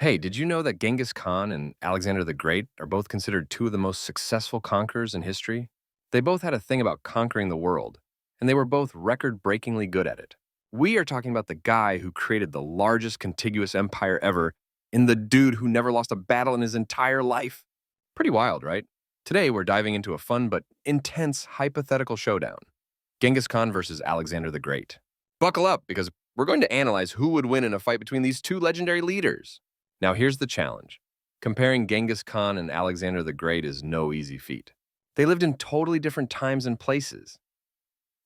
Hey, did you know that Genghis Khan and Alexander the Great are both considered two of the most successful conquerors in history? They both had a thing about conquering the world, and they were both record breakingly good at it. We are talking about the guy who created the largest contiguous empire ever and the dude who never lost a battle in his entire life. Pretty wild, right? Today, we're diving into a fun but intense hypothetical showdown: Genghis Khan versus Alexander the Great. Buckle up because we're going to analyze who would win in a fight between these two legendary leaders. Now, here's the challenge. Comparing Genghis Khan and Alexander the Great is no easy feat. They lived in totally different times and places.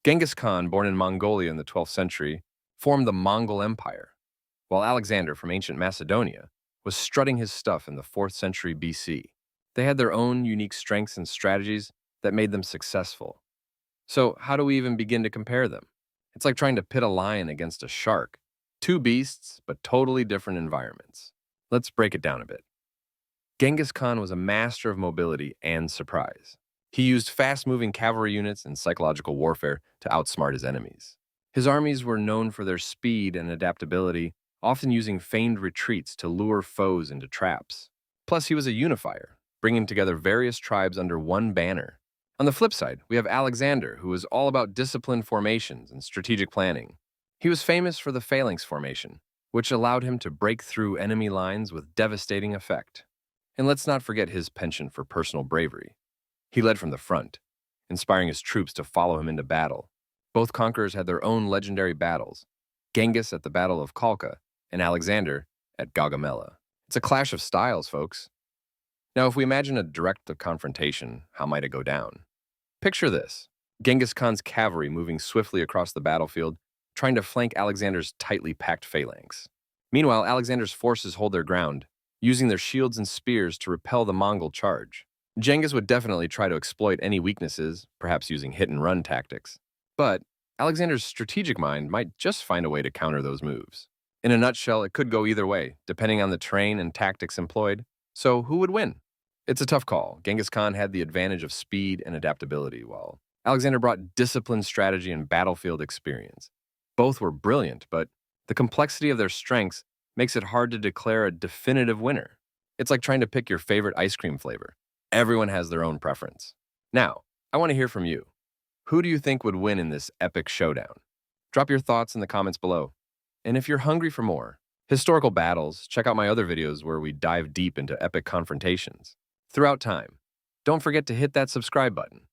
Genghis Khan, born in Mongolia in the 12th century, formed the Mongol Empire, while Alexander from ancient Macedonia was strutting his stuff in the 4th century BC. They had their own unique strengths and strategies that made them successful. So, how do we even begin to compare them? It's like trying to pit a lion against a shark. Two beasts, but totally different environments. Let's break it down a bit. Genghis Khan was a master of mobility and surprise. He used fast-moving cavalry units and psychological warfare to outsmart his enemies. His armies were known for their speed and adaptability, often using feigned retreats to lure foes into traps. Plus, he was a unifier, bringing together various tribes under one banner. On the flip side, we have Alexander, who was all about disciplined formations and strategic planning. He was famous for the phalanx formation, which allowed him to break through enemy lines with devastating effect. And let's not forget his penchant for personal bravery. He led from the front, inspiring his troops to follow him into battle. Both conquerors had their own legendary battles: Genghis at the Battle of Khalkha and Alexander at Gaugamela. It's a clash of styles, folks. Now, if we imagine a direct confrontation, how might it go down? Picture this: Genghis Khan's cavalry moving swiftly across the battlefield, trying to flank Alexander's tightly packed phalanx. Meanwhile, Alexander's forces hold their ground, using their shields and spears to repel the Mongol charge. Genghis would definitely try to exploit any weaknesses, perhaps using hit-and-run tactics. But Alexander's strategic mind might just find a way to counter those moves. In a nutshell, it could go either way, depending on the terrain and tactics employed. So who would win? It's a tough call. Genghis Khan had the advantage of speed and adaptability, while Alexander brought disciplined strategy and battlefield experience. Both were brilliant, but the complexity of their strengths makes it hard to declare a definitive winner. It's like trying to pick your favorite ice cream flavor. Everyone has their own preference. Now, I want to hear from you. Who do you think would win in this epic showdown? Drop your thoughts in the comments below. And if you're hungry for more historical battles, check out my other videos where we dive deep into epic confrontations throughout time. Don't forget to hit that subscribe button